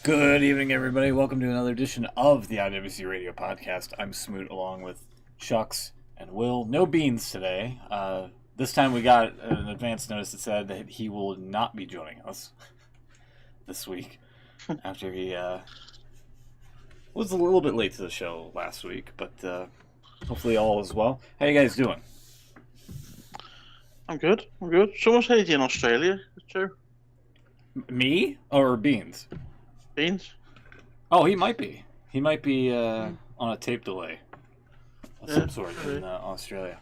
Good evening, everybody. Welcome to another edition of the IWC Radio Podcast. I'm Smoot along with Chucks and Will. No Beans today. This time we got an advance notice that said that he will not be joining us this week after he was a little bit late to the show last week, but hopefully all is well. How you guys doing? I'm good. Someone said he's in Australia. Is it true? Me or Beans? Beans? Oh, he might be. He might be on a tape delay of some sort in Australia.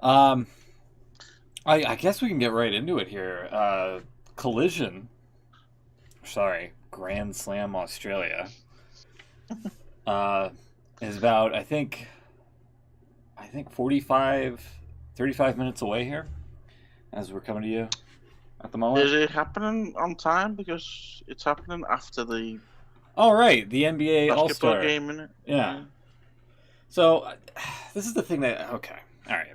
I guess we can get right into it here. Grand Slam Australia is about, I think 35 minutes away here as we're coming to you at the moment. Is it happening on time? Because it's happening after the Oh, right, the NBA basketball All-Star game, innit? Yeah. So, this is the thing that... Okay, all right.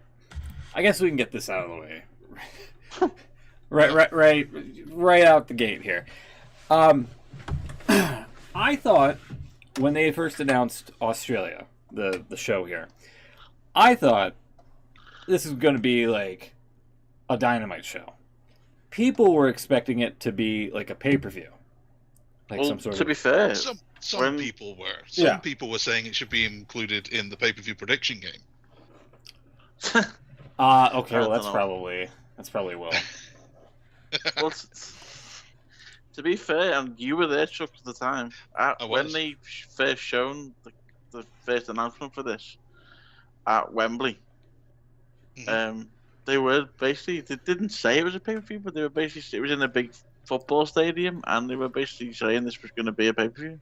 I guess we can get this out of the way. right out the gate here. I thought, when they first announced Australia, the show here, I thought this was going to be like a Dynamite show. People were expecting it to be like a pay-per-view. Like Well, some sort to of... be fair, Some When- people were. Yeah. Some people were saying it should be included in the pay-per-view prediction game. Okay, I well, don't that's know. probably well. well, to be fair, and you were there, Chuck, at the time. I When was. they first shown the first announcement for this at Wembley, they were basically, they didn't say it was a pay-per-view, but they were basically, it was in a big football stadium, and they were basically saying this was going to be a pay-per-view.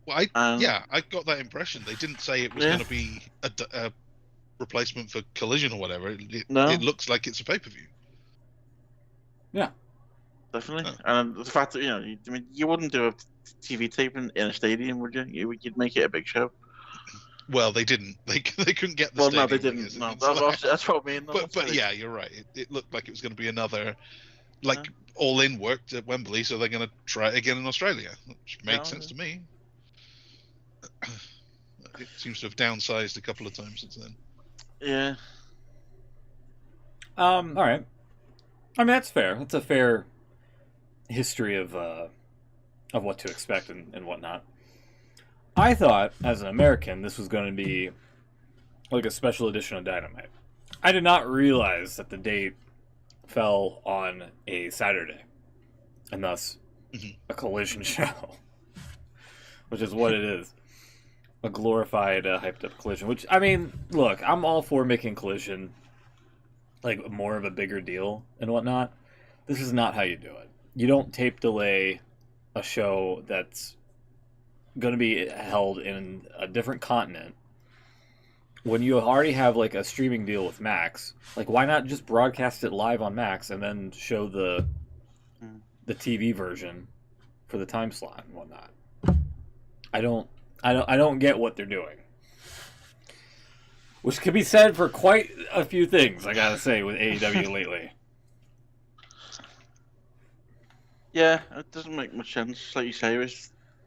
Well, Um, I got that impression. They didn't say it was Yeah. going to be a replacement for Collision or whatever. No. It looks like it's a pay-per-view. Definitely, Oh. and the fact that you wouldn't do a TV taping in a stadium, would you? You'd make it a big show. Well, they didn't. They couldn't get the Well, no, stadium. they I guess, didn't. No, in Slough. that's what I mean. But yeah, you're right. It looked like it was going to be another, like Yeah. All In worked at Wembley, so they're going to try it again in Australia, which made Yeah, sense to me. It seems to have downsized a couple of times since then. Yeah, All right. I mean, that's fair. That's a fair history of what to expect and whatnot. I thought, as an American, this was going to be like a special edition of Dynamite. I did not realize that the date fell on a Saturday, and thus Mhm. a Collision show, which is what it is. A glorified, hyped up Collision. Which, I mean, look, I'm all for making Collision like more of a bigger deal and whatnot. This is not how you do it. You don't tape delay a show that's going to be held in a different continent when you already have like a streaming deal with Max. Like, why not just broadcast it live on Max and then show the TV version for the time slot and whatnot? I don't get what they're doing. Which could be said for quite a few things, I gotta say, with AEW lately. yeah, it doesn't make much sense. Like you say,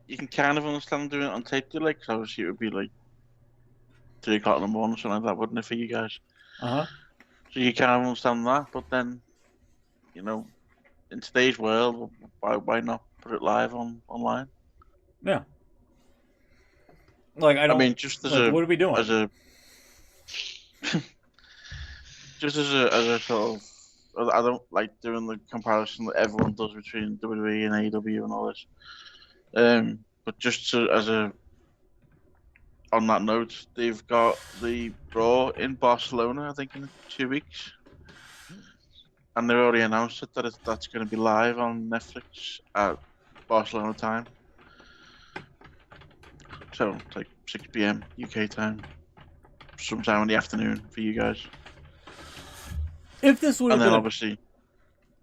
you can kind of understand doing it on tape delay, because obviously it would be like 3 o'clock in the morning or something like that, wouldn't it, for you guys? Uh-huh. So you kind of understand that, but then, in today's world, why not put it live online? Yeah. Like, I I don't... mean, just as like, a what are we doing? just as a sort of, I don't like doing the comparison that everyone does between WWE and AEW and all this. But just on that note, they've got the Raw in Barcelona, I think, in 2 weeks, and they've already announced it that's going to be live on Netflix at Barcelona time. So it's like 6 p.m. UK time, sometime in the afternoon for you guys. If this would have And then been... obviously,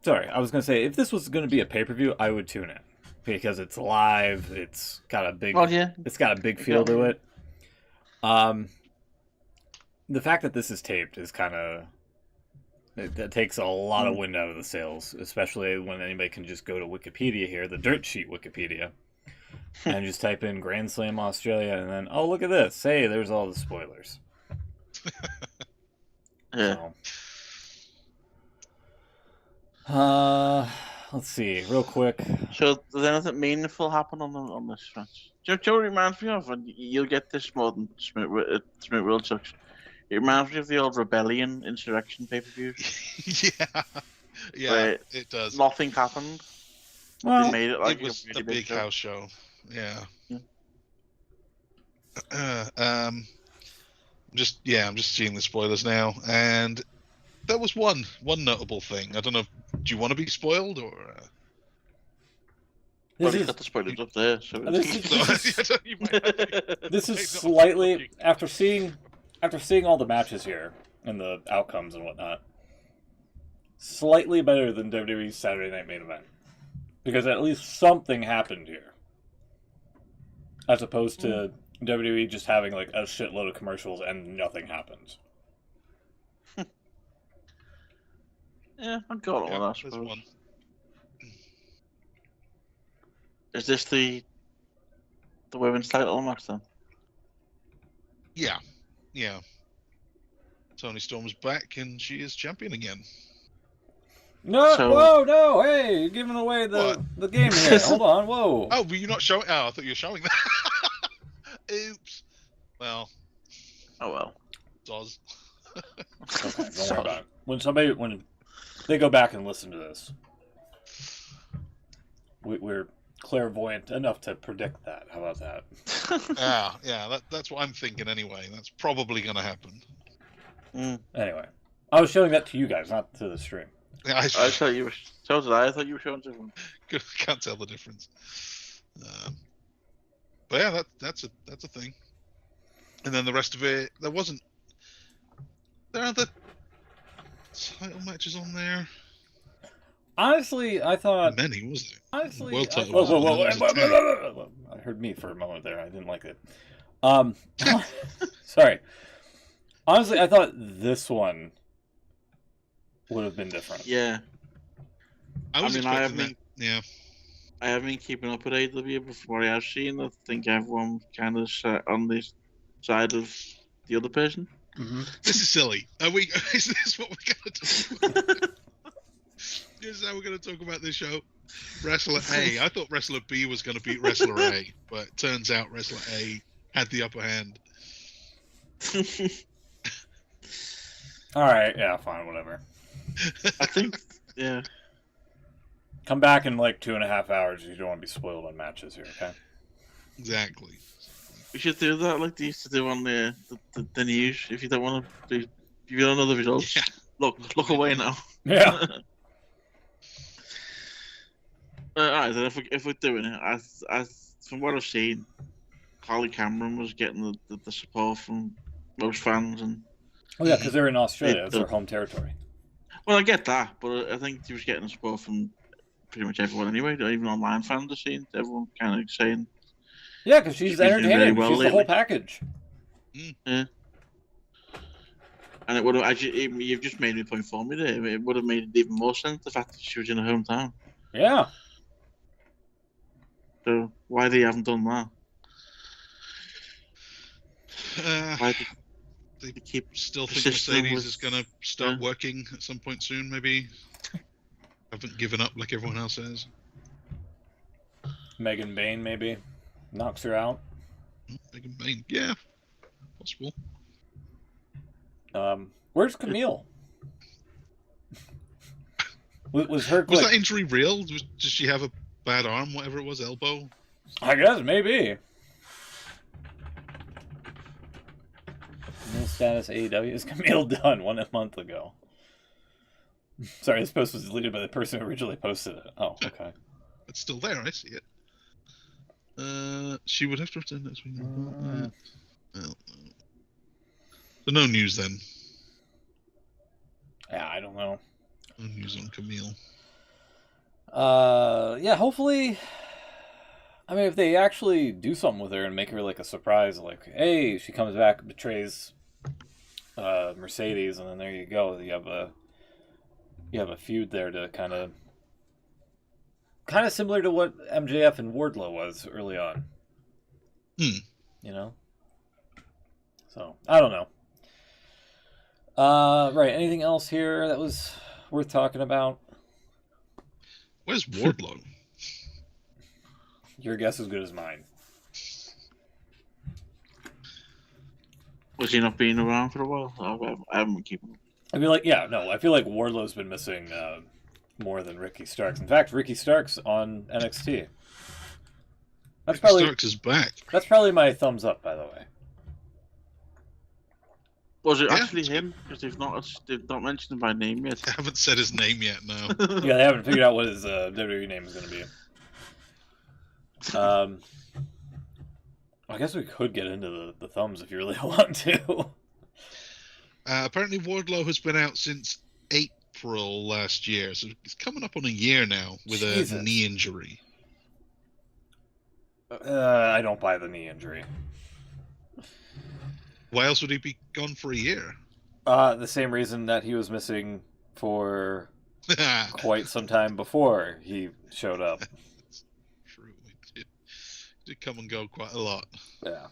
Sorry, I was going to say, if this was going to be a pay-per-view, I would tune in. Because it's live, it's got a big... well, yeah, It's got a big feel to it. The fact that this is taped is kind of That takes a lot of wind out of the sails, especially when anybody can just go to Wikipedia here, the dirt sheet Wikipedia, and just type in Grand Slam Australia, and then, oh, look at this. Hey, there's all the spoilers. Yeah. So, let's see, real quick. So, does anything meaningful happen on this match? Do you know what it reminds me of? And you'll get this more than Smith World Sucks. It reminds me of the old Rebellion Insurrection pay-per-views. Yeah, it does. Nothing happened. Well, They made it like It was a really the big house show. Yeah. Yeah. I'm just seeing the spoilers now, and there was one notable thing. I don't know. Do you want to be spoiled or? Well, you got the spoilers up there. So this is slightly after seeing all the matches here and the outcomes and whatnot, slightly better than WWE's Saturday Night Main Event, because at least something happened here, as opposed to WWE just having like a shitload of commercials and nothing happens. Yeah, I got it. Yeah, I there's suppose. one. Is this the women's title match then? Yeah. Toni Storm's back, and she is champion again. No, So- whoa, no, hey, you're giving away the game here. Hold on, whoa. Oh, were you not showing? Oh, I thought you were showing that. Oops. Well, Oh well. does. Okay, don't worry about it. When they go back and listen to this, we're clairvoyant enough to predict that. How about that? That's what I'm thinking anyway. That's probably going to happen. Anyway, I was showing that to you guys, not to the stream. Yeah, I thought you were. So did I. I thought you were showing something. can't tell the difference. But yeah, that's a thing. And then the rest of it, there are other title matches on there. Honestly, I thought. Many, was there? Honestly, World I, title whoa. I heard me for a moment there. I didn't like it. Sorry. Honestly, I thought this one would have been different. Yeah. I mean, I expecting haven't- that. Yeah. I haven't been keeping up with AEW before I have seen. I think everyone kind of sat on the side of the other person. Mm-hmm. This is silly. Is this what we're going to do? This is how we're going to talk about this show. Wrestler A. I thought Wrestler B was going to beat Wrestler A, but it turns out Wrestler A had the upper hand. All right, yeah, fine, whatever. I think, yeah. Come back in like 2.5 hours if you don't want to be spoiled on matches here, okay? Exactly. We should do that like they used to do on the news. If you don't want to, if you don't know the results, Yeah. look away now. Yeah. Alright, then if we're doing it, as from what I've seen, Holly Cameron was getting the support from most fans, and Oh yeah, because they're in Australia. It's It- their home territory. well, I get that, but I think he was getting support from pretty much everyone anyway. Even online fans are seeing everyone kind of saying, Yeah, because she's She's been doing entertaining. very well She's the whole lately. package. and it would have actually. You've just made me point for me there. It would have made it even more sense the fact that she was in her hometown. Yeah. So why they haven't done that? Why They they keep still think persisting Mercedes with- is going to start yeah. working at some point soon, maybe. Haven't given up like everyone else has. Megan Bain maybe knocks her out. Megan Bain, yeah, possible. Where's Camille? Was her Was like, that injury real? Does she have a bad arm, whatever it was, elbow? I guess maybe. Camille status AEW is Camille done 1 month ago. Sorry, this post was deleted by the person who originally posted it. Oh, okay. It's still there, I see it. She would have to return next week. So no news then. Yeah, I don't know. No news on Camille. Yeah, hopefully. I mean, if they actually do something with her and make her like a surprise, like, hey, she comes back, betrays Mercedes, and then there you go. You have a you have a feud there to kind of similar to what MJF and Wardlow was early on. Hmm. You know? So, I don't know. Right, anything else here that was worth talking about? Where's Wardlow? Your guess is as good as mine. Was he not being around for a while? I haven't been keeping him. I feel like, I feel like Wardlow's been missing more than Ricky Starks. In fact, Ricky Starks on NXT. That's Ricky Starks is back. That's probably my thumbs up, by the way. Was it actually him? Because they've not mentioned him by name yet. They haven't said his name yet, no. Yeah, they haven't figured out what his WWE name is going to be. I guess we could get into the thumbs if you really want to. Apparently Wardlow has been out since April last year, so it's coming up on a year now with a knee injury. I don't buy the knee injury. Why else would he be gone for a year? The same reason that he was missing for quite some time before he showed up. True. He did come and go quite a lot. Yeah.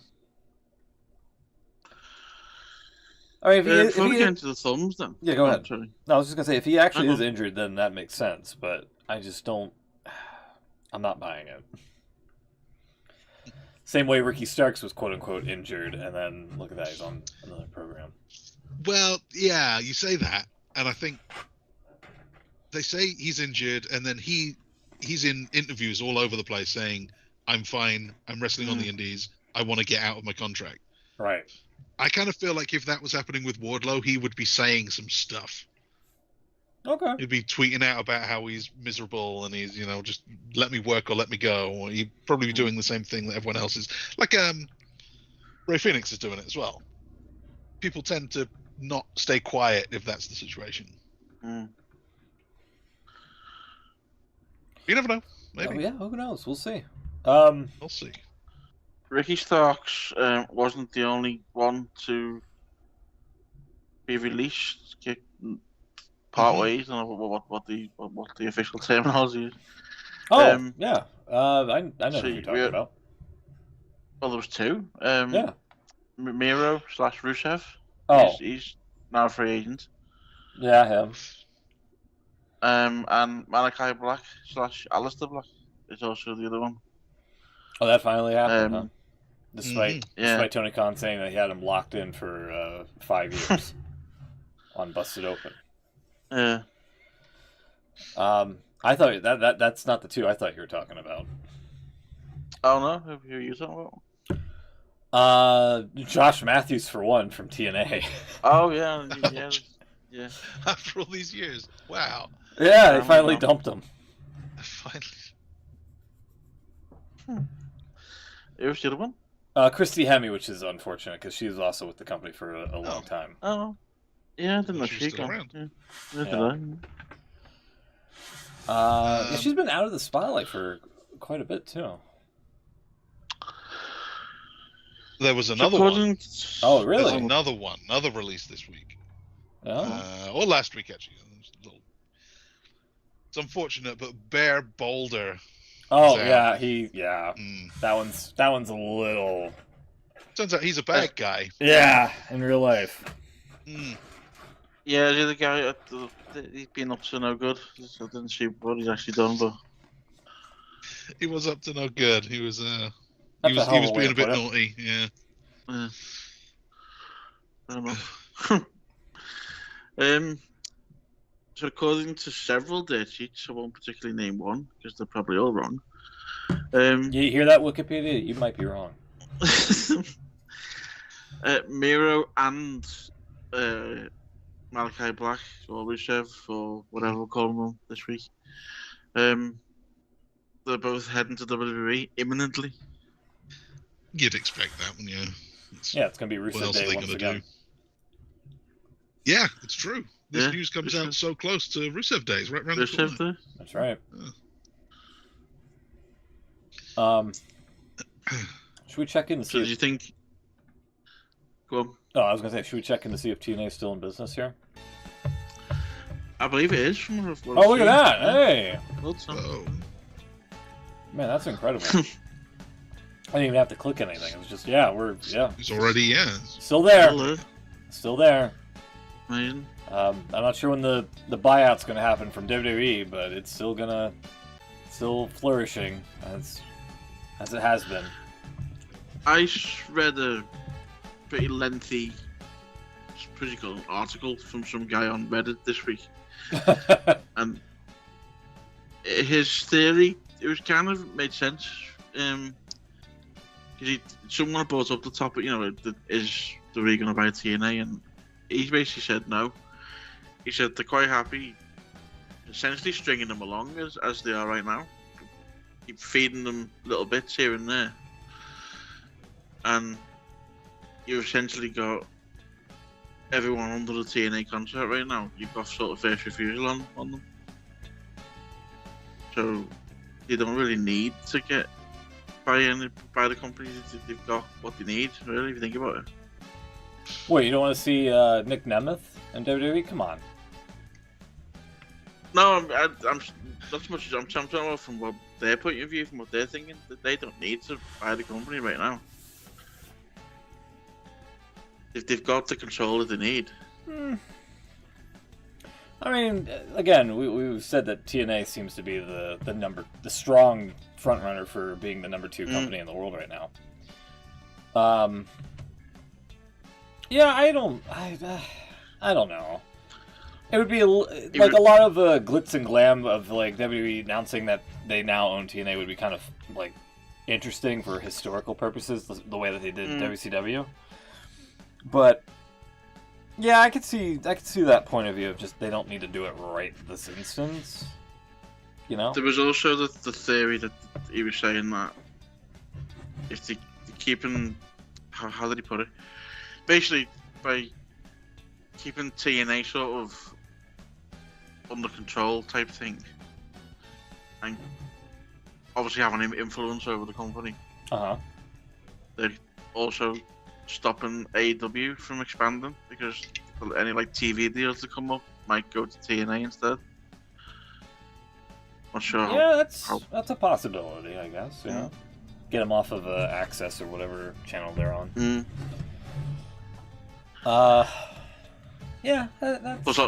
All right, before we get into the thumbs, then. Yeah, go ahead. Sorry. No, I was just gonna say, if he actually is injured, then that makes sense. But I just don't. I'm not buying it. Same way Ricky Starks was quote unquote injured, and then look at that, he's on another program. Well, yeah, you say that, and I think they say he's injured, and then he's in interviews all over the place saying, "I'm fine. I'm wrestling on the Indies. I want to get out of my contract." Right. I kind of feel like if that was happening with Wardlow, he would be saying some stuff. Okay. He'd be tweeting out about how he's miserable and he's, just let me work or let me go. Or he'd probably be doing the same thing that everyone else is. Like Ray Phoenix is doing it as well. People tend to not stay quiet if that's the situation. Mm. You never know. Maybe. Oh, yeah, who knows? We'll see. We'll see. Ricky Starks wasn't the only one to be released. Part ways. I don't know what the official terminology is. Oh, yeah. I know who you're talking about. Well, there was two. Yeah. Miro / Rusev. Oh. He's now a free agent. Yeah, I have. And Malachi Black / Aleister Black is also the other one. Oh, that finally happened, huh? Despite Yeah. Tony Khan saying that he had him locked in for 5 years on Busted Open. Yeah. I thought that's not the two I thought you were talking about. Oh no, who are you talking about? Josh Matthews for one from TNA. Oh yeah. After all these years, wow. Yeah, they finally dumped him. Finally. Who's the other one? Christy Hemme, which is unfortunate because she was also with the company for a long time. Oh. Yeah, I didn't know she was still around. Yeah. She's been out of the spotlight for quite a bit too. There was another one. Oh, really? There's another one, another release this week. Oh. Or last week actually. It's unfortunate, but Bear Boulder. Oh yeah, that one's a little. Turns out he's a bad guy. Yeah, in real life. Mm. Yeah, the other guy, he's been up to no good. I didn't see what he's actually done, but he was up to no good. He was being a bit naughty. Yeah. I don't know. So according to several dirt sheets, I won't particularly name one because they're probably all wrong. You hear that, Wikipedia? You might be wrong. Miro and Malachi Black or Rusev or whatever we're calling them this week. They're both heading to WWE imminently. You'd expect that one, yeah. It's going to be Rusev Day once again. Yeah, it's true. This news comes out so close to Rusev Days, right around the corner. Day? That's right. Should we check in to see? So do you think? Go on. Oh, I was going to say, should we check in to see if TNA is still in business here? I believe it is from what Oh, look at that! Hey, Well, so- Oh, man, that's incredible. I didn't even have to click anything. It was just it's already still there, Hello. still there. Amazing. I'm not sure when the buyout's gonna happen from WWE, but it's still flourishing as it has been. I read a pretty lengthy, pretty cool article from some guy on Reddit this week, and his theory, it was kind of made sense. Because someone brought up the topic, is the Re going to buy TNA, and he basically said no. He said they're quite happy, essentially stringing them along as they are right now, keep feeding them little bits here and there, and you've essentially got everyone under the TNA contract right now. You've got sort of first refusal on them, so you don't really need to get by the companies. They've got what they need, really, if you think about it. Wait, you don't want to see Nick Nemeth in WWE? Come on. No, I'm not so much. I'm talking about from what their point of view, from what they're thinking. That they don't need to buy the company right now. If they've got the control that they need. I mean, again, we've said that TNA seems to be the strong front runner for being the number 2 company in the world right now. Yeah, I don't know. It would be a lot of glitz and glam of like WWE announcing that they now own TNA would be kind of like interesting for historical purposes, the way that they did WCW. But yeah, I could see that point of view of just they don't need to do it right this instance. There was also the theory that he was saying that if they keeping how did he put it? Basically, by keeping TNA sort of under control type thing, and obviously having an influence over the company. They're also stopping AEW from expanding because any like TV deals that come up might go to TNA instead. Not sure. Yeah, that's a possibility, I guess. Get them off of Access or whatever channel they're on. Yeah, that's. Plus,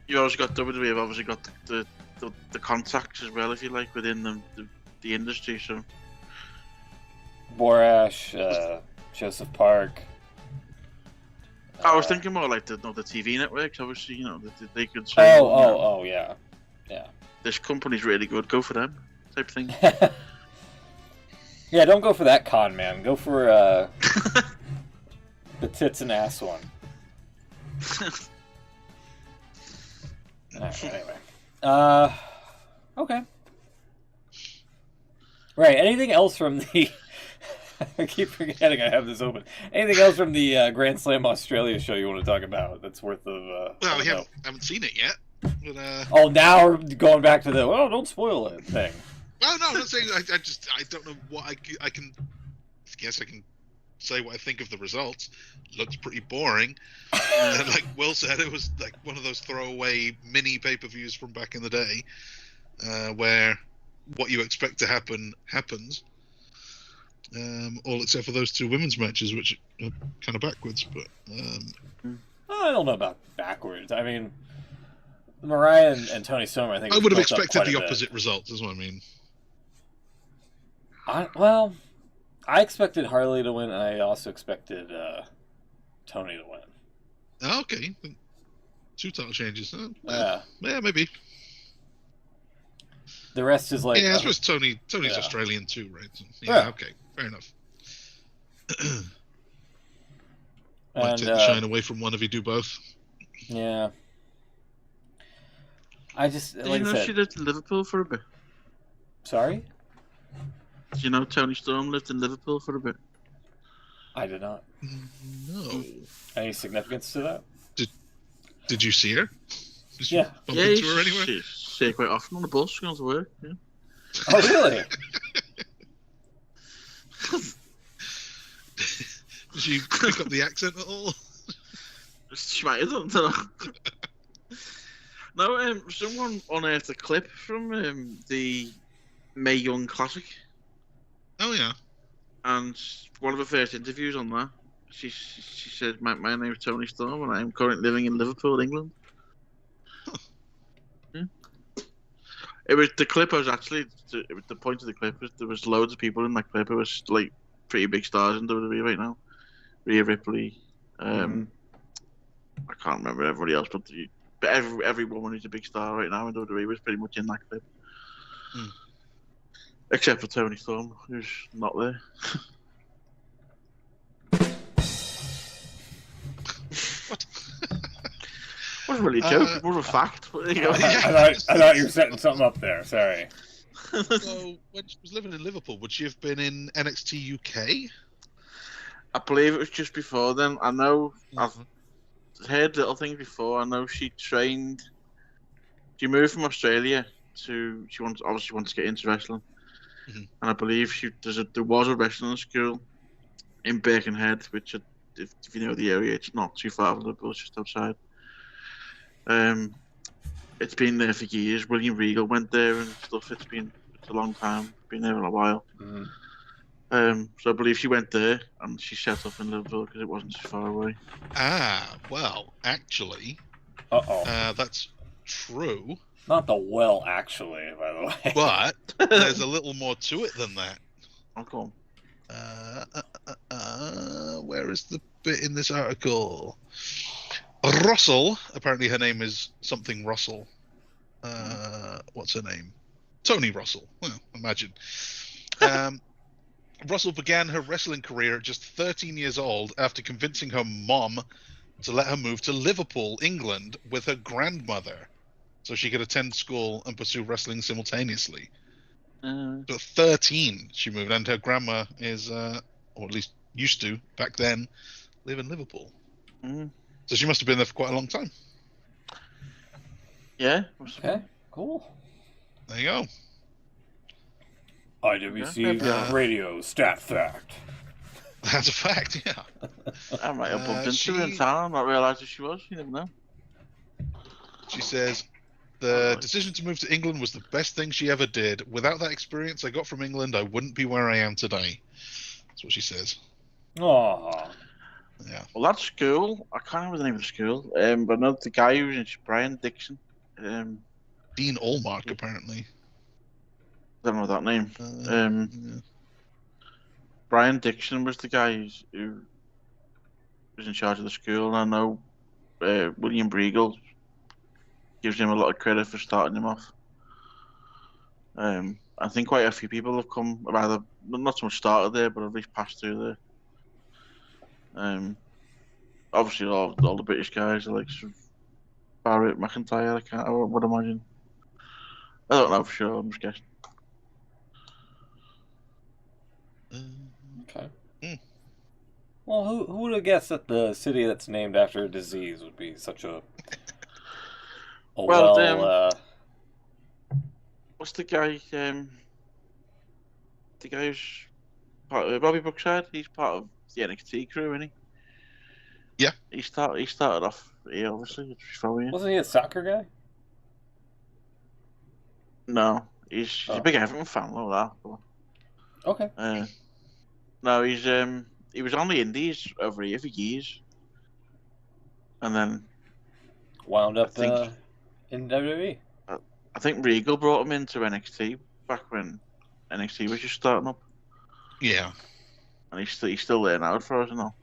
you also got WWE. Have obviously got the contacts as well, if you like, within the industry. So Borash, Joseph Park. I was thinking more like the TV networks. Obviously, they could say. Oh, yeah. This company's really good. Go for them, type thing. Yeah, don't go for that con man. Go for the tits and ass one. Alright, anyway. Okay. Right, anything else from the... I keep forgetting I have this open. Anything else from the Grand Slam Australia show you want to talk about that's worth of... well, we haven't seen it yet. But, oh, now we're going back to the, don't spoil it thing. Well, no, I'm not saying... I don't know what I can... I guess I can say what I think of the results. Looked pretty boring. Like Will said, it was like one of those throwaway mini pay-per-views from back in the day, where what you expect to happen happens. All except for those 2 women's matches, which are kind of backwards. But I don't know about backwards. I mean, Mariah and Tony Storm, I think. I would have expected the opposite result, is what I mean. I expected Harley to win, and I also expected Tony to win. Oh, okay. 2 title changes. Yeah, maybe. The rest is like... Yeah, I suppose Tony's Australian too, right? So, yeah, okay. Fair enough. Might take the shine away from one if you do both. Yeah. I just... Did you know she lived in Liverpool for a bit? Sorry? Did you know Tony Storm lived in Liverpool for a bit? I did not. No. Any significance to that? Did you see her? Did you bump into her anywhere? She see her quite often on the bus going to work. Yeah. Oh, really? Did she pick up the accent at all? She might have done. No, No, someone unearthed a clip from the Mae Young Classic, Oh yeah. and one of the first interviews on that, she said, "My name is Tony Storm, and I am currently living in Liverpool, England." Yeah. It was the clip. The point of the clip was there was loads of people in that clip. It was like pretty big stars in WWE right now. Rhea Ripley. I can't remember everybody else, but every woman who's a big star right now in WWE was pretty much in that clip. Except for Tony Storm, who's not there. What? Wasn't really a joke, more of a fact. But there you go. I thought you were setting something up there. Sorry. So when she was living in Liverpool, would she have been in NXT UK? I believe it was just before then. I know I've heard little things before. I know she trained. She moved from Australia to. She obviously wants to get into wrestling, and I believe there was a wrestling school in Birkenhead, which if you know the area, it's not too far from Liverpool, it's just outside. It's been there for years. William Regal went there and stuff. It's a long time. Been there for a while. So I believe she went there and she set up in Liverpool because it wasn't too far away. Well, actually, that's true. Not the well, actually, by the way. But there's a little more to it than that. Oh, come on. Where is the bit in this article? Russell, apparently her name is something Russell. What's her name? Tony Russell. Well, imagine. Russell began her wrestling career at just 13 years old after convincing her mom to let her move to Liverpool, England, with her grandmother, so she could attend school and pursue wrestling simultaneously. But at 13, she moved, and her grandma is, or at least used to, back then, live in Liverpool. So she must have been there for quite a long time. Yeah. Okay, cool. There you go. IWC Radio Stat Fact. That's a fact, yeah. I might have bumped into her in town, not realised who she was. You never know. She says, the decision to move to England was the best thing she ever did. Without that experience I got from England, I wouldn't be where I am today. That's what she says. Aww. Yeah. Well, that school, I can't remember the name of the school, but I know the guy who was in Brian Dixon. Dean Allmark, apparently. I don't know that name. Yeah. Brian Dixon was the guy who was in charge of the school, and I know William Regal gives him a lot of credit for starting him off. I think quite a few people have come, either not so much started there, but at least passed through there. Obviously, all the British guys are like Barrett, McIntyre. I would imagine. I don't know for sure. I'm just guessing. Okay. Well, who would have guessed that the city that's named after a disease would be such a what's the guy? The guy who's part of Robbie Brookside. He's part of the NXT crew, isn't he? Yeah. He started off here, obviously. Wasn't he a soccer guy? No, he's a big Everton fan, like that. But, okay. No, he was on the Indies over here for years, and then wound up in WWE. I think Regal brought him into NXT back when NXT was just starting up. Yeah, and he's still there now, as far as I know.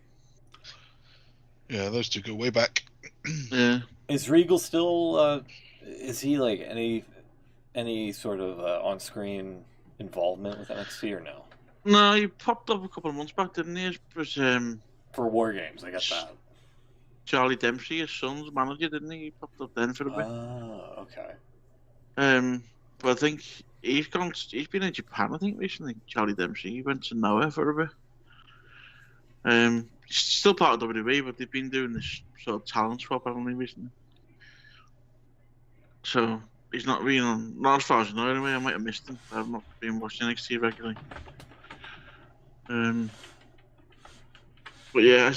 Yeah, those two go way back. Yeah. Is Regal still? Is he like any sort of on-screen involvement with NXT or no? No, he popped up a couple of months back, didn't he? It was, for War Games, I got that. Charlie Dempsey, his son's manager, didn't he? He popped up then for a bit. Oh, okay. But I think he's been in Japan, I think, recently. Charlie Dempsey, he went to Noah for a bit. He's still part of WWE, but they've been doing this sort of talent swap, haven't they, recently? So he's not really on, not as far as I know anyway. I might have missed him. I've not been watching NXT regularly. But yeah,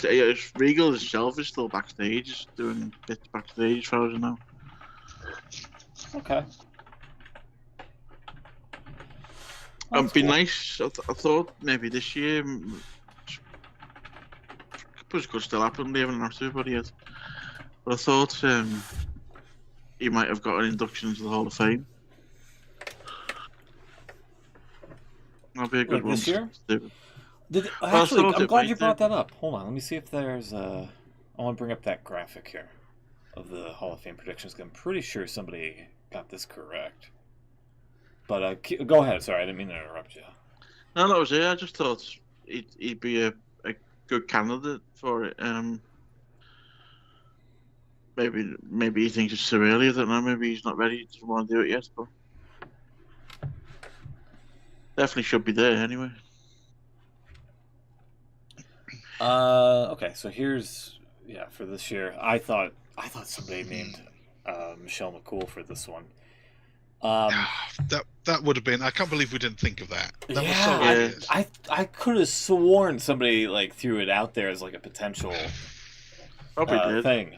Regal himself is still backstage, just doing bits backstage as far as I know. Okay. It'd be nice. I thought maybe this year. It could still happen. They haven't announced everybody yet. But I thought he might have got an induction into the Hall of Fame. That'd be a good one. This year? To Actually, I'm glad you do. brought that up. Hold on, let me see if there's I want to bring up that graphic here of the Hall of Fame predictions. I'm pretty sure somebody got this correct. But go ahead. Sorry, I didn't mean to interrupt you. No, that was it. I just thought he'd be a good candidate for it. Maybe he thinks it's too early. I don't know. Maybe he's not ready. He doesn't want to do it yet. But definitely should be there anyway. Okay, so here's for this year. I thought somebody named Michelle McCool for this one. That would have been. I can't believe we didn't think of that. That was so obvious. I could have sworn somebody like threw it out there as like a potential thing,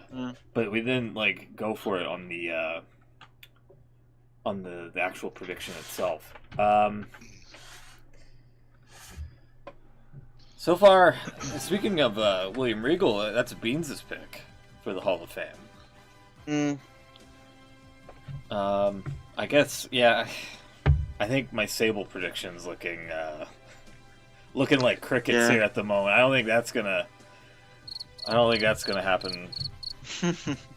but we didn't like go for it on the actual prediction itself. So far, speaking of William Regal, that's Beans' pick for the Hall of Fame. I guess, I think my Sable prediction's looking like crickets here at the moment. I don't think that's gonna happen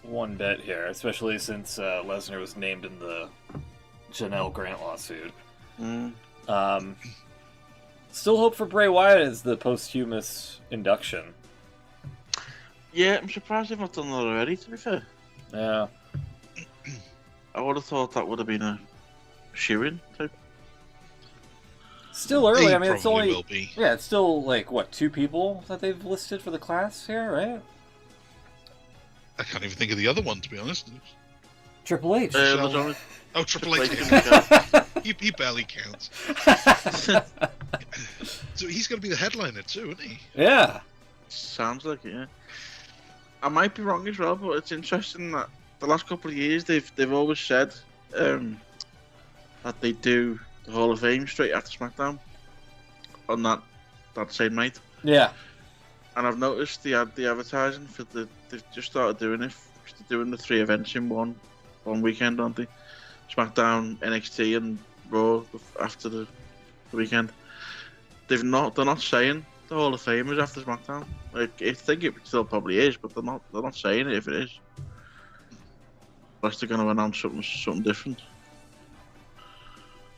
one bit here, especially since Lesnar was named in the Janelle Grant lawsuit. Still hope for Bray Wyatt as the posthumous induction. Yeah, I'm surprised they've not done that already, to be fair. Yeah. I would have thought that would have been a shoo-in type. Still early. I mean, it's only will be. It's still like what, 2 people that they've listed for the class here, right? I can't even think of the other one, to be honest. Triple H. Triple H. He barely counts. So he's going to be the headliner too, isn't he? Yeah. Sounds like it. Yeah. I might be wrong as well, but it's interesting that the last couple of years they've always said that they do the Hall of Fame straight after SmackDown on that same night. Yeah. And I've noticed the advertising for they've just started doing it. They're doing the 3 events in one weekend, aren't they? SmackDown, NXT, and Raw after the weekend. They're not saying the Hall of Fame is after SmackDown. Like, I think it still probably is, but they're not saying it if it is. Unless they're going to announce something different.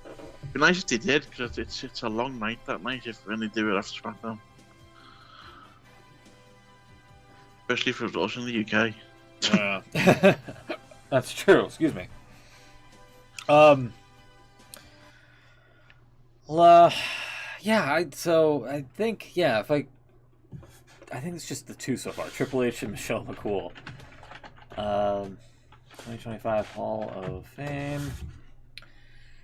It'd be nice if they did, because it's a long night that night when they do it after SmackDown. Especially for us in the UK. That's true. Excuse me. I think I think it's just the 2 so far. Triple H and Michelle McCool. 2025 Hall of Fame.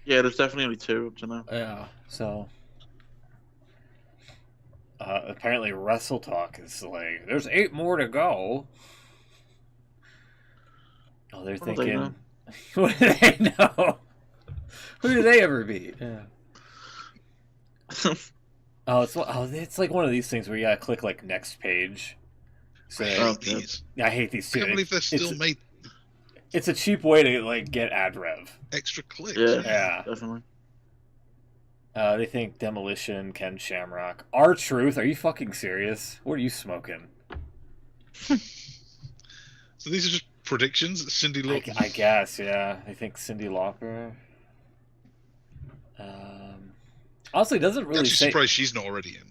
Yeah, there's definitely only 2 up to now. Yeah, so apparently Wrestle Talk is like, there's 8 more to go. Oh, they're thinking, what do they know? Who do they ever beat? Yeah. It's like one of these things where you gotta click like next page. So I hate these. I hate these too. I can't believe they're still made. It's a cheap way to like get ad rev. Extra clicks. Yeah, definitely. They think Demolition, Ken Shamrock, R-Truth. Are you fucking serious? What are you smoking? So these are just predictions. Cindy Lauper. I guess, yeah. I think Cindy Lauper. Honestly, doesn't really say. Surprised she's not already in.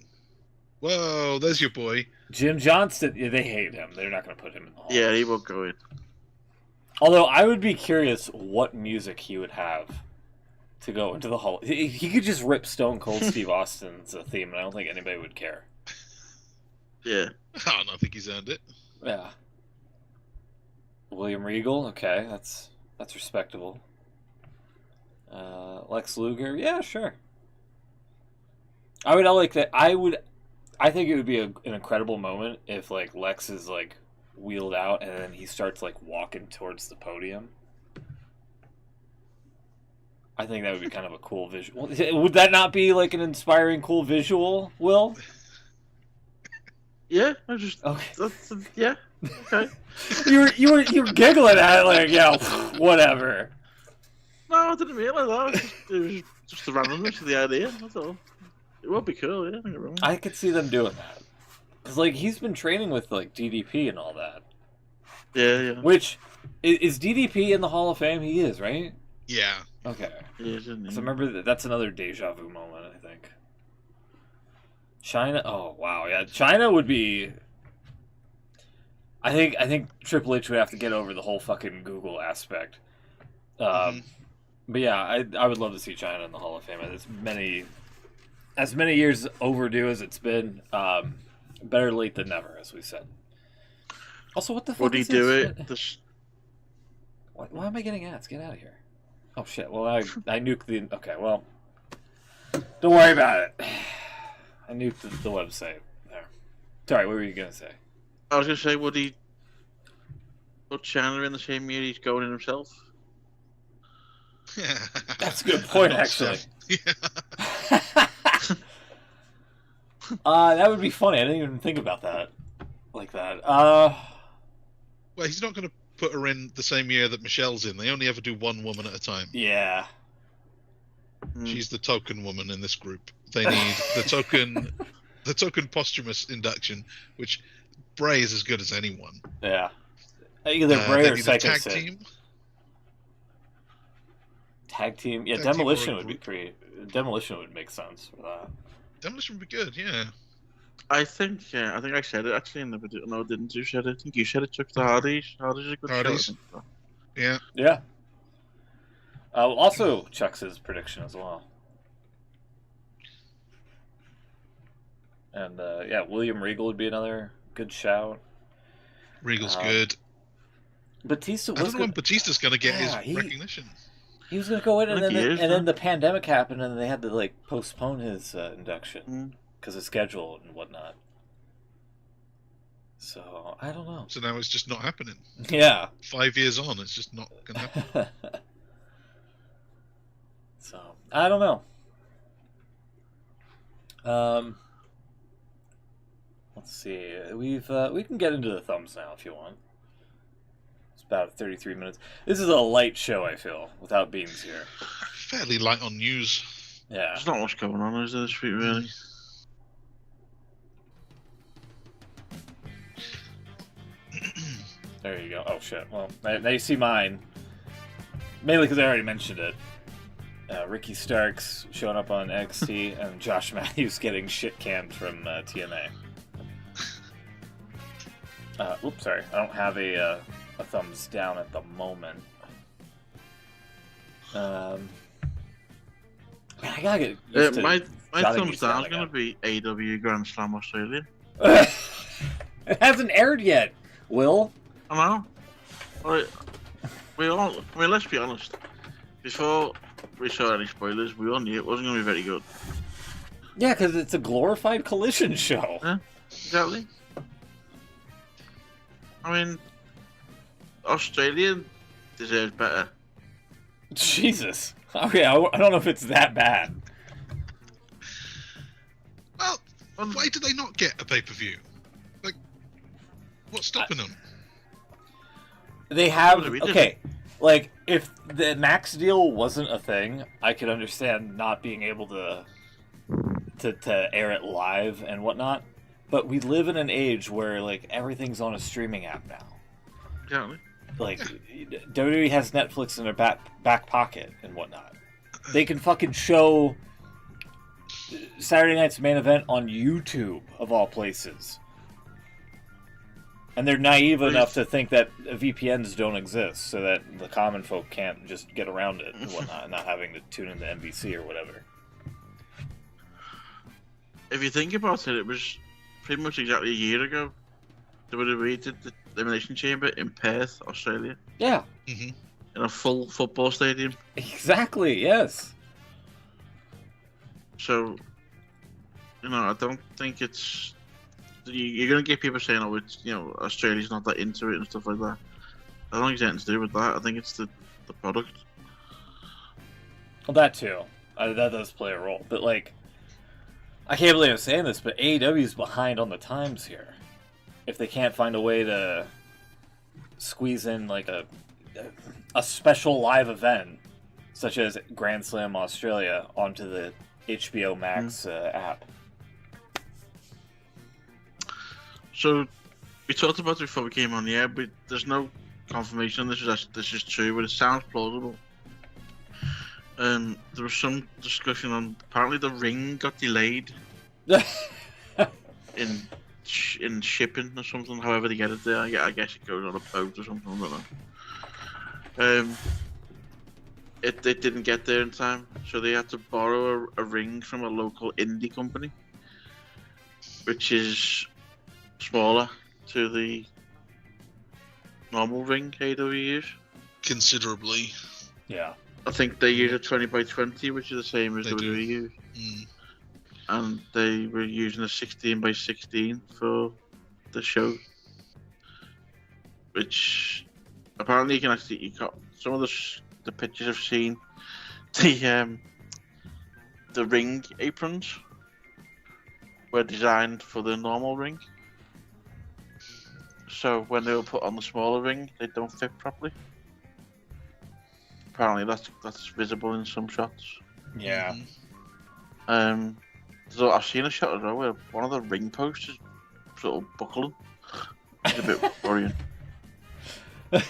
Whoa, there's your boy. Jim Johnston. Yeah, they hate him. They're not going to put him in the hall. Yeah, he won't go in. Although I would be curious what music he would have to go into the hall. He could just rip Stone Cold Steve Austin's theme, and I don't think anybody would care. Yeah. I don't think he's earned it. Yeah. William Regal, okay, that's respectable. Lex Luger, yeah, sure. I like that. I think it would be an incredible moment if like Lex is like wheeled out and then he starts like walking towards the podium. I think that would be kind of a cool visual. Would that not be like an inspiring, cool visual, Will? Yeah, I just Okay. yeah. Okay. you were giggling at it like, yeah, whatever. No, I didn't realise that. It was just the randomness of the idea. That's all. It would be cool, yeah. Don't get me wrong. I could see them doing that because like he's been training with like DDP and all that. Yeah. Which is DDP in the Hall of Fame? He is, right? Yeah. Okay. Yeah, isn't he? So remember that's another deja vu moment, I think. China. Oh wow, yeah. China would be. I think Triple H would have to get over the whole fucking Google aspect. But yeah, I would love to see China in the Hall of Fame. As many years overdue as it's been. Better late than never, as we said. Also, what the fuck? Would he is do this? it? Why am I getting ads? Get out of here. Oh shit. Well, I nuked the. Okay. Well, don't worry about it. I nuked the website. There. Sorry. What were you gonna say? I was gonna say, would he put Chandler in the same year he's going in himself? That's a good point, actually. Yeah. That would be funny. I didn't even think about that like that. Well, he's not going to put her in the same year that Michelle's in. They only ever do one woman at a time. Yeah. She's the token woman in this group. They need the token posthumous induction, which Bray is as good as anyone. Yeah. Either Bray or the Psycho tag Sid. team. Tag team. Yeah, Tag team Demolition or a would be group. pretty. Demolition would make sense for that. Demolition would be good, yeah. I think I said it actually in the video. No, didn't you said it? I think you said it. Chuck the Hardys. Hardys is a good Hardys. show. Yeah. Yeah. Also, Chuck's his prediction as well. And yeah, William Regal would be another good shout. Regal's good. Batista I don't was know when Batista's going to get his he- recognition. He was gonna go in, I and think then he is, then the pandemic happened, and they had to like postpone his induction because of schedule and whatnot. So I don't know. So now it's just not happening. Yeah. 5 years on, it's just not going to happen. So I don't know. Let's see. We can get into the thumbs now if you want. It's about 33 minutes. This is a light show, I feel, without Beans here. Fairly light on news. Yeah. There's not much going on, is there, this week, really? There you go. Oh shit. Well, now you see mine. Mainly because I already mentioned it. Ricky Starks showing up on NXT and Josh Matthews getting shit canned from TNA. Oops, sorry. I don't have a thumbs down at the moment. Man, I gotta get used to My jotting thumbs these down is again. going to be AEW Grand Slam Australia. It hasn't aired yet, Will. I know. Let's be honest. Before we saw any spoilers, we all knew it wasn't going to be very good. Yeah, because it's a glorified collision show. Yeah, exactly. I mean, Australia deserves better. Jesus. Okay, I don't know if it's that bad. Well, why do they not get a pay-per-view? Like, what's stopping them? They have We okay. Like if the Max deal wasn't a thing, I could understand not being able to air it live and whatnot. But we live in an age where like everything's on a streaming app now. Exactly. Like WWE has Netflix in their back pocket and whatnot. They can fucking show Saturday Night's Main Event on YouTube of all places. And they're naive enough to think that VPNs don't exist, so that the common folk can't just get around it and whatnot, not having to tune into NBC or whatever. If you think about it, it was pretty much exactly a year ago WWE did the Elimination Chamber in Perth, Australia, Yeah, Mm-hmm. in a full football stadium. exactly, yes. So, I don't think it's... You're going to get people saying, oh, it's, Australia's not that into it and stuff like that. I don't think it's anything to do with that. I think it's the product. Well, that too. That does play a role. But, like, I can't believe I'm saying this, but AEW's behind on the times here. If they can't find a way to squeeze in, like, a special live event, such as Grand Slam Australia, onto the HBO Max app. So, we talked about it before we came on the air, but there's no confirmation this is true, but it sounds plausible. There was some discussion on apparently the ring got delayed in shipping or something. However they get it there, I guess it goes on a boat or something. I don't know. It didn't get there in time, so they had to borrow a ring from a local indie company, which is smaller to the normal ring AEW use. Considerably. Yeah. I think they use a 20x20, which is the same as They WWE do. use. Mm. And they were using a 16x16 for the show. Which apparently you got some of the pictures I've seen, the ring aprons were designed for the normal ring. So when they were put on the smaller ring, they don't fit properly. Apparently that's visible in some shots. Yeah. So I've seen a shot as well where one of the ring posts is sort of buckling. It's a bit worrying. Is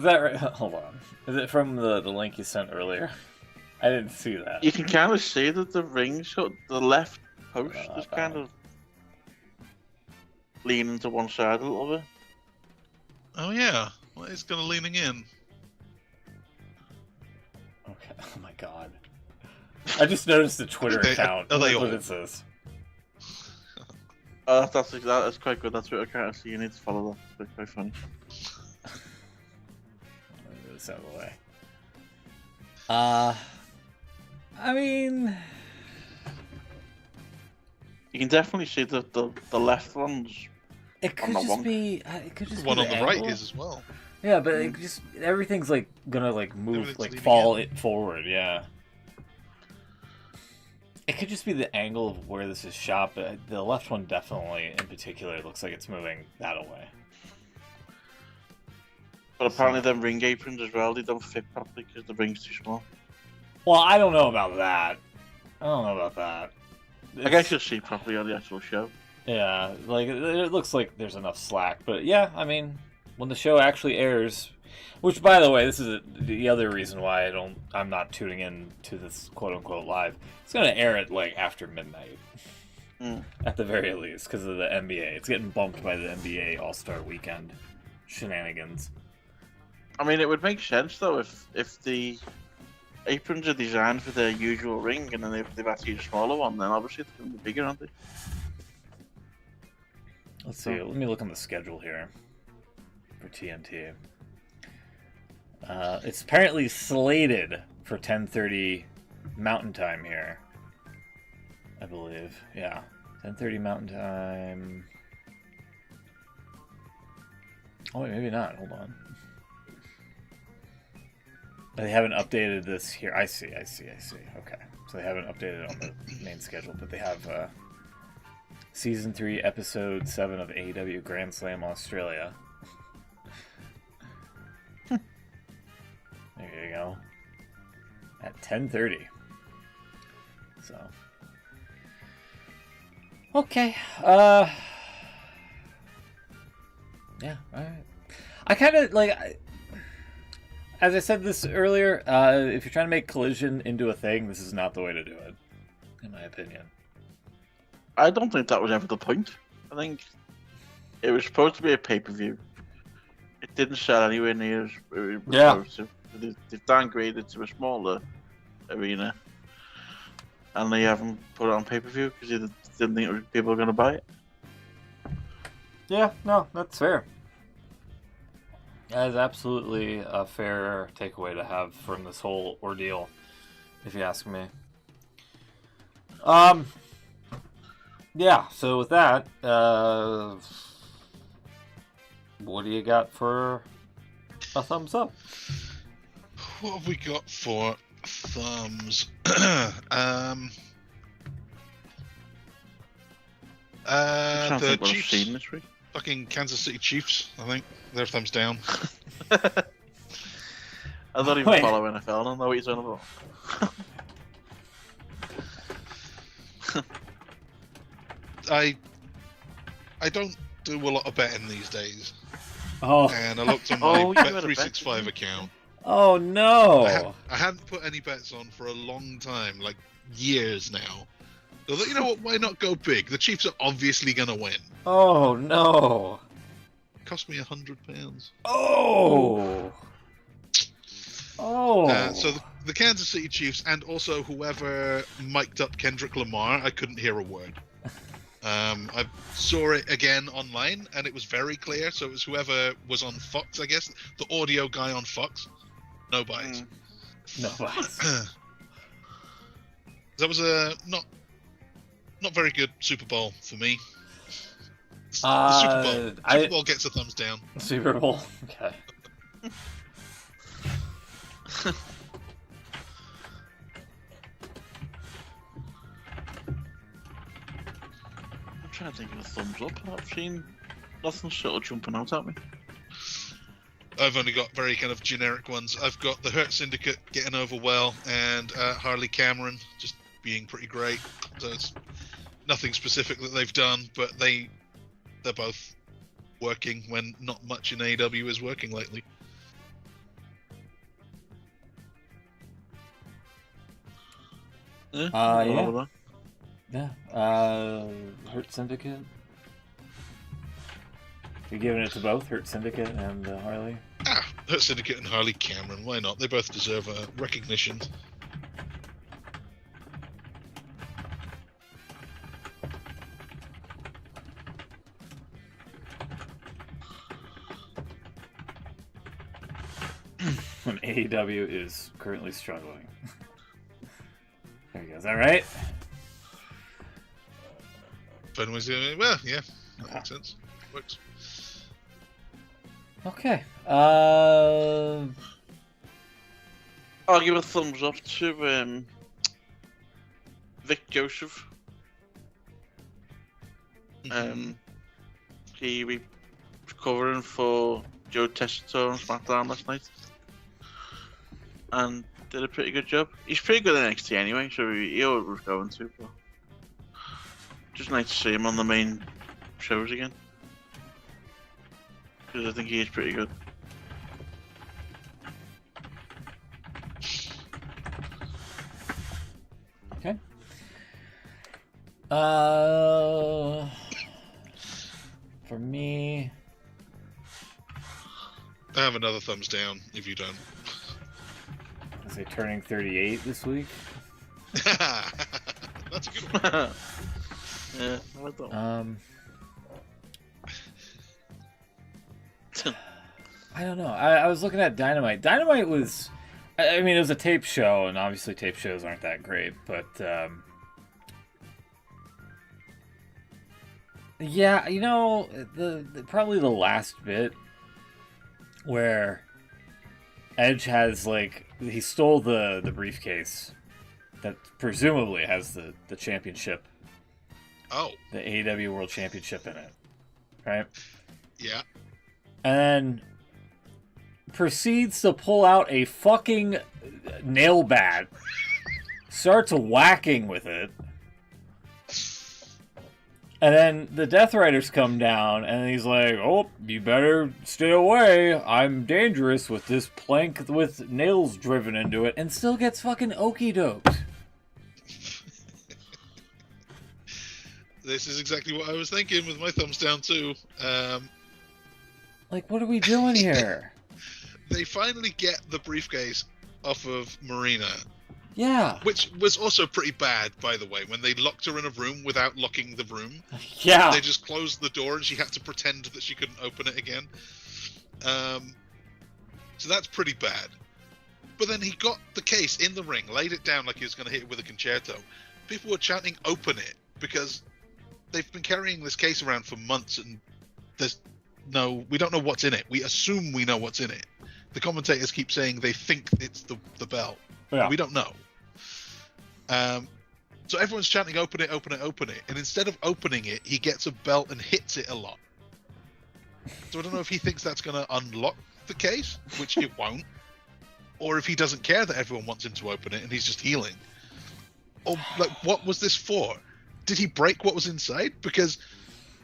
that right? Hold on. Is it from the link you sent earlier? I didn't see that. You can kind of see that the ring, the left post is kind of leaning to one side a little bit. Oh yeah, well, it's kind of leaning in. Okay. Oh my god. I just noticed the Twitter account. Are they What all? is this? That's quite good. That's what I can't see. You need to follow that. It's quite funny. Move this out of the way. I mean, You can definitely see the left ones. it could the just one. be. It could just The one be on the right angle. is as well. Yeah, but it just everything's like gonna like move, Everything's like leaning fall in. it forward. Yeah. It could just be the angle of where this is shot, but the left one definitely, in particular, looks like it's moving that away. But apparently them ring aprons as well, they don't fit properly because the ring's too small. Well, I don't know about that. I don't know about that. I guess you'll see properly on the actual show. Yeah, like it looks like there's enough slack, but yeah, I mean, when the show actually airs, which by the way, this is the other reason why I'm not tuning in to this quote unquote live. It's gonna air at like after midnight, at the very least, because of the NBA. It's getting bumped by the NBA All-Star Weekend shenanigans. I mean, it would make sense though if the aprons are designed for their usual ring and then they've had to use a smaller one, then obviously it's going to be bigger, aren't they? Let's see. Let me look on the schedule here for TNT. It's apparently slated for 10:30 Mountain Time here. I believe. Yeah. 10:30 Mountain Time. Oh, wait, maybe not. Hold on. They haven't updated this here. I see. Okay. So they haven't updated on the main schedule, but they have Season 3, Episode 7 of AEW Grand Slam Australia. There you go. At 10:30. So. Okay. Yeah, alright. I kind of, like... As I said this earlier, if you're trying to make Collision into a thing, this is not the way to do it. In my opinion. I don't think that was ever the point. I think it was supposed to be a pay-per-view. It didn't sell anywhere near as it was supposed to. They've downgraded to a smaller arena, and they haven't put it on pay-per-view because they didn't think people were going to buy it. Yeah, no, that's fair. That is absolutely a fair takeaway to have from this whole ordeal, if you ask me. Yeah, so with that, what do you got for a thumbs up? What have we got for thumbs? I'm trying to The think what I've Chiefs, seen this week. fucking Kansas City Chiefs, I think. Their thumbs down. I don't even Wait. follow NFL. I don't know what you're talking about. I don't do a lot of betting these days. Oh, And I looked on Oh, my you had a bet, Bet365 didn't you? account. oh no! I hadn't put any bets on for a long time, like years now. So I thought, you know what, why not go big? The Chiefs are obviously going to win. Oh no! It cost me £100. Oh! Oh! So the Kansas City Chiefs and also whoever mic'd up Kendrick Lamar, I couldn't hear a word. I saw it again online, and it was very clear. So it was whoever was on Fox, I guess, the audio guy on Fox. No bites. No bites. That was a not very good Super Bowl for me. The Super Bowl. Super Bowl gets a thumbs down. Super Bowl. Okay. I'm trying to think of a thumbs up. I've seen nothing sort of jumping out at me. I've only got very kind of generic ones. I've got the Hurt Syndicate getting over well, and Harley Cameron just being pretty great. So it's nothing specific that they've done, but they're both working when not much in AEW is working lately. Yeah. Yeah. Hurt Syndicate. You're giving it to both Hurt Syndicate and Harley? Hurt Syndicate and Harley Cameron, why not? They both deserve recognition. When AEW is currently struggling. There you go. Is that right? Well, yeah, that makes sense. Works. Okay. I'll give a thumbs up to Vic Joseph. He was covering for Joe Tessitore on SmackDown last night, and did a pretty good job. He's pretty good at NXT anyway, so he always was going to. But just nice to see him on the main shows again, because I think he is pretty good. Okay. For me, I have another thumbs down if you don't. is he turning 38 this week? That's a good one. Yeah, I like that one. I don't know. I was looking at Dynamite. Dynamite was, I mean, it was a tape show, and obviously tape shows aren't that great, but yeah, you know, the probably the last bit where Edge has, like, he stole the briefcase that presumably has the championship, Oh, the AEW World Championship in it, right? yeah. And then proceeds to pull out a fucking nail bat, starts whacking with it, and then the Death Riders come down, and he's like, "Oh, you better stay away. I'm dangerous with this plank with nails driven into it," and still gets fucking okey-doked. This is exactly what I was thinking with my thumbs down too. Like, what are we doing here? They finally get the briefcase off of Marina, Yeah. which was also pretty bad, by the way, when they locked her in a room without locking the room. Yeah. They just closed the door and she had to pretend that she couldn't open it again. So that's pretty bad. But then he got the case in the ring, laid it down like he was going to hit it with a concerto. People were chanting, "Open it," because they've been carrying this case around for months and we don't know what's in it. We assume we know what's in it. The commentators keep saying they think it's the belt. Yeah. We don't know. So everyone's chanting, open it, open it, open it. And instead of opening it, he gets a belt and hits it a lot. So I don't know if he thinks that's going to unlock the case, which it won't. Or if he doesn't care that everyone wants him to open it and he's just healing. Or, like, what was this for? Did he break what was inside? Because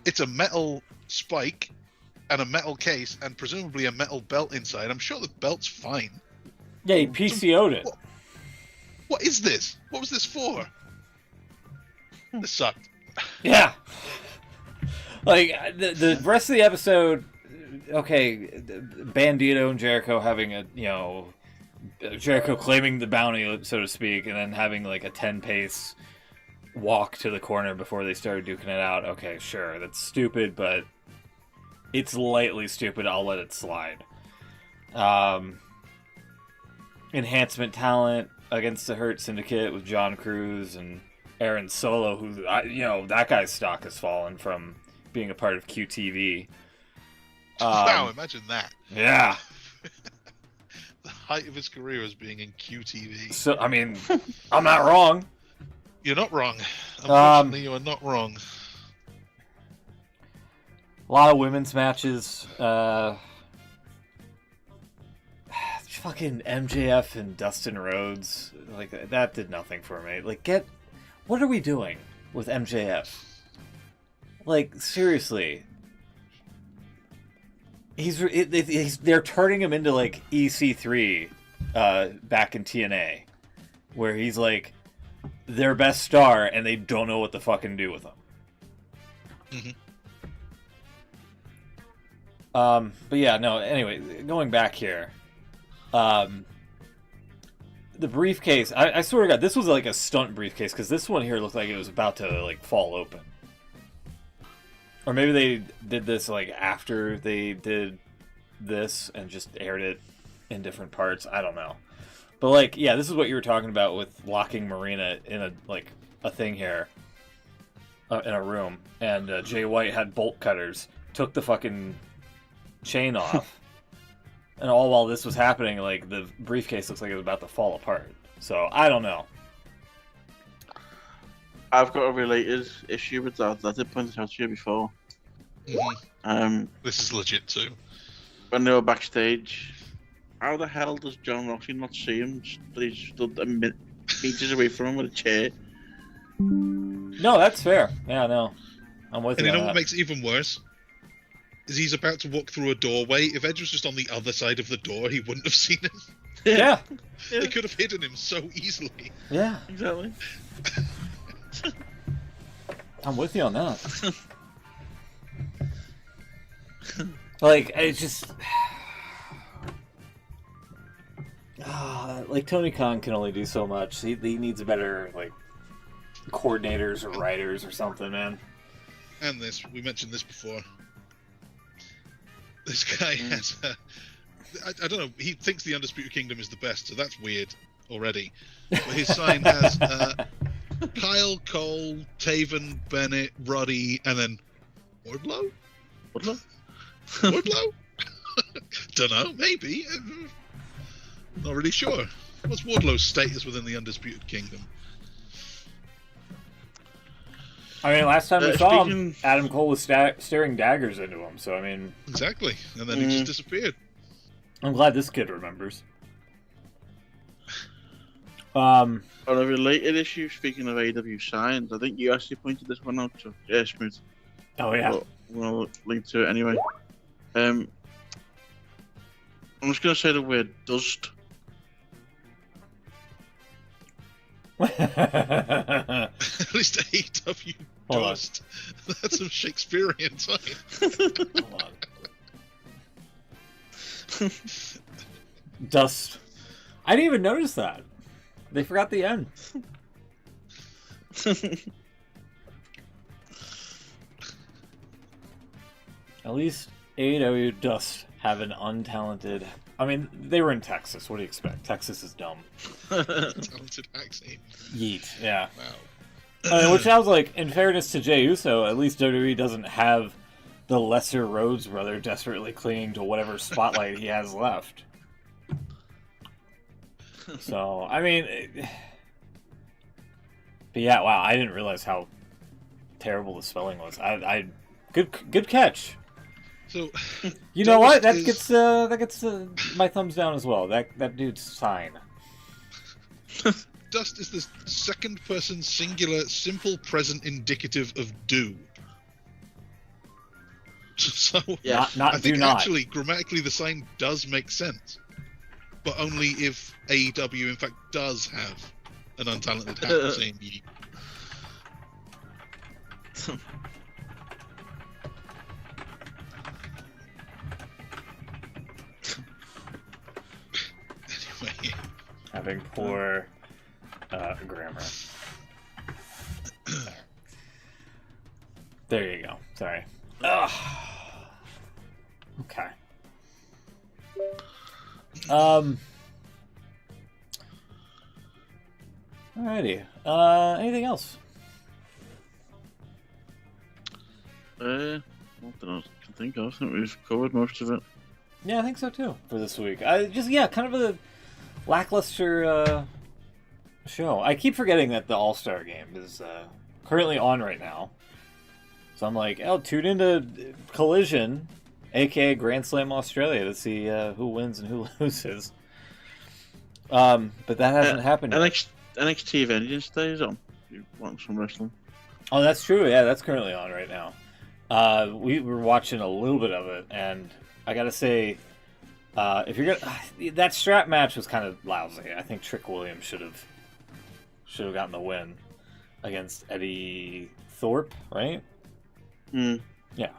it's a metal spike and a metal case and presumably a metal belt inside. I'm sure the belt's fine. Yeah, he PCO'd it. What is this? What was this for? This sucked. Yeah. Like, the rest of the episode, okay, Bandito and Jericho having a, Jericho claiming the bounty, so to speak, and then having like a 10-pace walk to the corner before they started duking it out. Okay, sure, that's stupid, but it's lightly stupid. I'll let it slide. Enhancement talent against the Hurt Syndicate with John Cruz and Aaron Solo, who, that guy's stock has fallen from being a part of QTV. Wow, imagine that. Yeah. The height of his career as being in QTV. So, I mean, I'm not wrong. You're not wrong. Unfortunately, you are not wrong. A lot of women's matches. Fucking MJF and Dustin Rhodes. Like, that did nothing for me. Like, what are we doing with MJF? Like, seriously. They're turning him into, like, EC3 back in TNA. Where he's, like, their best star, and they don't know what to fucking do with him. Mm-hmm. But yeah, no, anyway, going back here. The briefcase, I swear to God, this was like a stunt briefcase, because this one here looked like it was about to, like, fall open. Or maybe they did this, like, after they did this and just aired it in different parts. I don't know. But, like, yeah, this is what you were talking about with locking Marina in a thing here. In a room. And Jay White had bolt cutters, took the fucking chain off. And all while this was happening, like, the briefcase looks like it was about to fall apart. So, I don't know. I've got a related issue with that. I did point it out to you before. Mm-hmm. This is legit too. When they were backstage, how the hell does John Roxy not see him? But he stood meters away from him with a chair. No, that's fair. Yeah, no. I'm with you. And you know on what that. makes it even worse? Is he's about to walk through a doorway. If Edge was just on the other side of the door, he wouldn't have seen him. Yeah. They could have hidden him so easily. Yeah. Exactly. I'm with you on that. Like, it's just... like, Tony Khan can only do so much. He needs better, like, coordinators or writers or something, man. And we mentioned this before. This guy has I don't know, he thinks the Undisputed Kingdom is the best, so that's weird already. But his sign has Kyle, Cole, Taven, Bennett, Roddy, and then Wardlow? Wardlow? Dunno, maybe. Not really sure. What's Wardlow's status within the Undisputed Kingdom? I mean, last time we saw him, Adam Cole was staring daggers into him, so I mean... Exactly, and then he just disappeared. I'm glad this kid remembers. On a related issue, speaking of AEW signs, I think you actually pointed this one out to Smooth. Oh, yeah. But we'll link to it anyway. I'm just going to say the word dust. At least AEW dust. That's some Shakespearean type. Hold on. Dust. I didn't even notice that. They forgot the end. At least AEW Dust have an untalented... I mean, they were in Texas. What do you expect? Texas is dumb. Talented accent. Yeet, yeah. Wow. Which sounds like, in fairness to Jey Uso, at least WWE doesn't have the lesser Rhodes brother desperately clinging to whatever spotlight he has left. So I mean, but yeah, wow, I didn't realize how terrible the spelling was. I good catch. So You know what? That Dust gets my thumbs down as well. That dude's fine. Dust is the second person singular simple present indicative of do. So Yeah. Not I do think not. actually grammatically the sign does make sense, but only if AEW in fact does have an untalented hat saying ye. Anyway, Having poor grammar. There you go. Sorry. Ugh. Okay. Alrighty. Anything else? Not that I can think of. I think we've covered most of it. Yeah, I think so too for this week. Kind of a lackluster show. I keep forgetting that the All-Star game is currently on right now. So I'm like, oh, tune into Collision, aka Grand Slam Australia, to see who wins and who loses. But that hasn't happened yet. NXT Vengeance Day is on. You want some wrestling? Oh, that's true. Yeah, that's currently on right now. We were watching a little bit of it, and I gotta say, if you're gonna, that strap match was kind of lousy. I think Trick Williams should have gotten the win against Eddie Thorpe, right? Mm. Yeah. I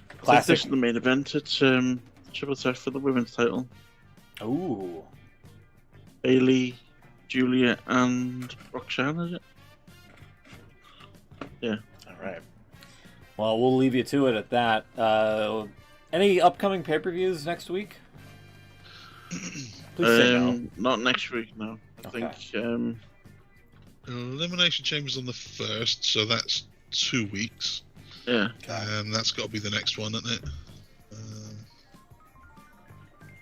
think Classic. this is the main event. It's triple threat for the women's title. Ooh. Bailey, Julia, and Roxanne, is it? Yeah. All right. Well, we'll leave you to it at that. Any upcoming pay-per-views next week? Please say no. Not next week, no. I Okay. think Elimination Chamber's on the 1st, so that's 2 weeks. yeah. That's got to be the next one, isn't it?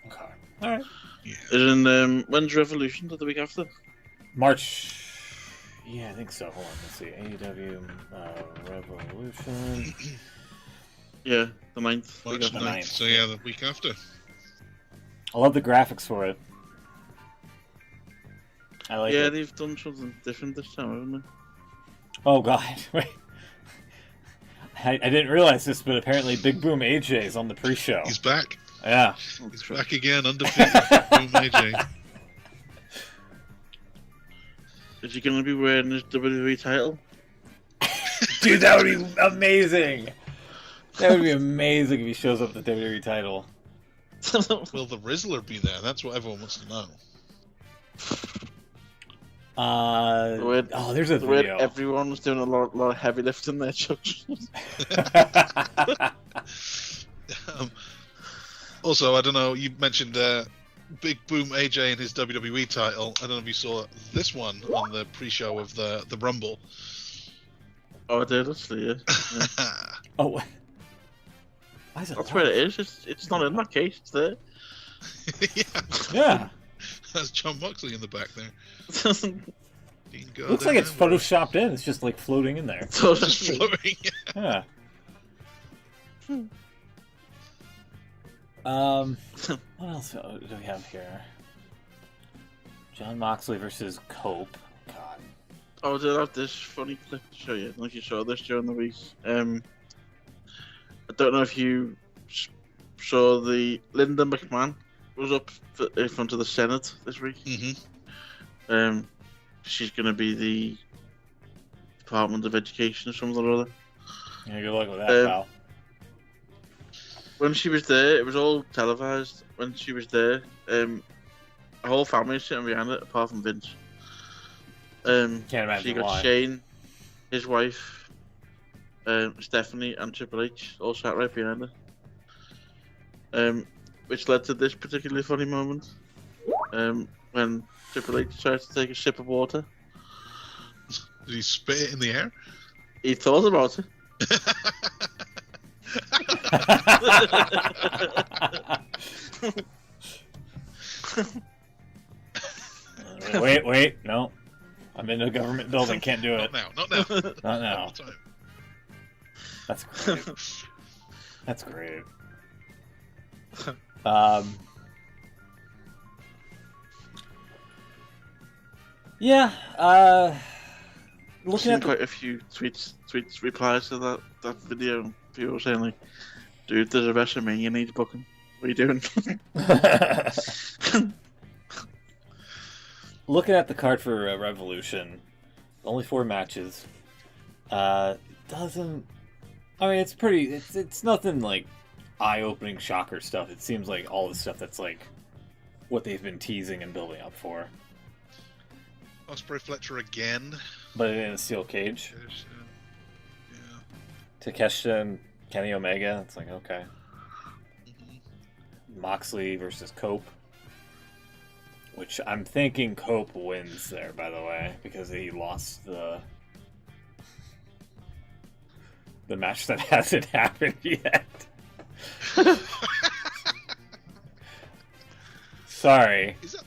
Okay. All right. Yeah. Is in when's Revolution? The week after? March. Yeah, I think so. Hold on. Let's see. AEW Revolution. Yeah, the 9th. March week 9th. after. 9th. So yeah, the week after. I love the graphics for it. I like Yeah, it. they've done something different this time, haven't they? Oh god. Wait. I didn't realize this, but apparently Big Boom AJ is on the pre-show. He's back. Yeah. He's back again, undefeated. Boom AJ. Is he going to be wearing his WWE title? Dude, that would be amazing. That would be amazing if he shows up with the WWE title. Will the Rizzler be there? That's what everyone wants to know. There's a The way video. everyone was doing a lot of heavy lifting there, Chuck. Also, I don't know, you mentioned Big Boom AJ and his WWE title. I don't know if you saw this one on the pre-show of the Rumble. Oh, I did, actually, yeah. Oh, why is it? That's where it is. It's not in that case. It's there. Yeah. That's John Moxley in the back there. Looks like it's photoshopped in. It's just like floating in there. So Just floating. Yeah. What else do we have here? John Moxley versus Cope. God. Oh, I did have this funny clip to show you. Like you saw this during the week. I don't know if you saw the Linda McMahon was up in front of the Senate this week. Mm-hmm. She's going to be the Department of Education or something or other. Yeah, good luck with that, pal. When she was there, it was all televised. When she was there, a whole family was sitting behind it, apart from Vince. Can't imagine she got why. Shane, his wife, Stephanie, and Triple H all sat right behind her. Which led to this particularly funny moment. When Triple H tried to take a sip of water. Did he spit it in the air? He thought about it. Wait, no. I'm in a government building, can't do it. Not now. Not now. Not time. That's great. That's great. Yeah, looking Seen at quite a few tweets replies to that video. People saying like, "Dude, there's a WrestleMania you need booking. What are you doing?" looking at the card for Revolution, only 4 matches. Doesn't. I mean, it's pretty. It's nothing like eye-opening shocker stuff. It seems like all the stuff that's like what they've been teasing and building up for. Osprey Fletcher again. But in a steel cage. Yeah. Takeshita and Kenny Omega. It's like, okay. Mhm. Moxley versus Cope. Which I'm thinking Cope wins there, by the way, because he lost the match that hasn't happened yet. Sorry. Is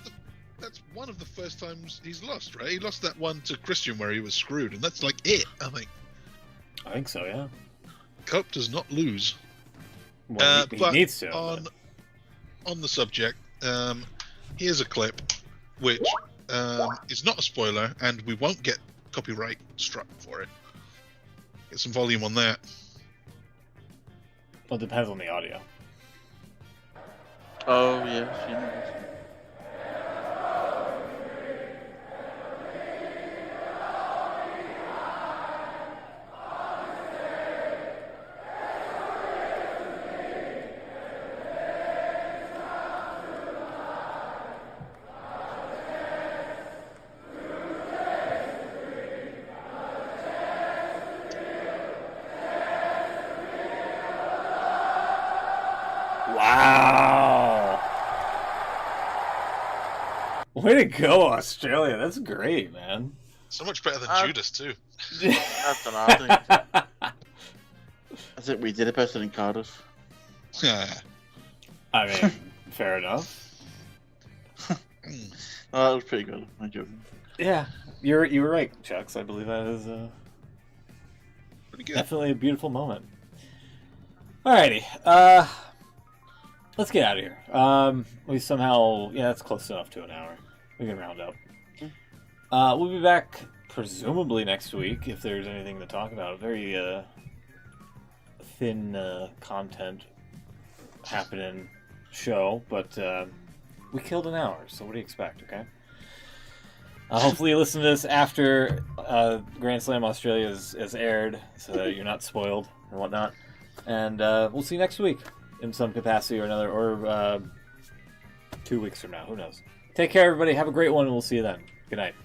that's one of the first times he's lost, right? He lost that one to Christian where he was screwed, and that's like it, I think. I think so, yeah. Cope does not lose. Well, he but needs to. On the subject, here's a clip which is not a spoiler, and we won't get copyright struck for it. Get some volume on that. Well, it depends on the audio. Oh yeah, seen it. Wow! Way to go, Australia. That's great, man. So much better than Judas, too. That's an odd thing. I think we did it better than Cardiff. I mean, fair enough. Oh, that was pretty good. I'm joking. Yeah, you were right, Chucks. I believe that is Pretty good. definitely a beautiful moment. Alrighty, let's get out of here. We somehow, that's close enough to an hour. We can round up. We'll be back presumably next week if there's anything to talk about. Very thin content happening show, but we killed an hour, so what do you expect, okay? Hopefully you listen to this after Grand Slam Australia is aired, so that you're not spoiled and whatnot. And we'll see you next week in some capacity or another, or 2 weeks from now, who knows. Take care, everybody. Have a great one, and we'll see you then. Good night.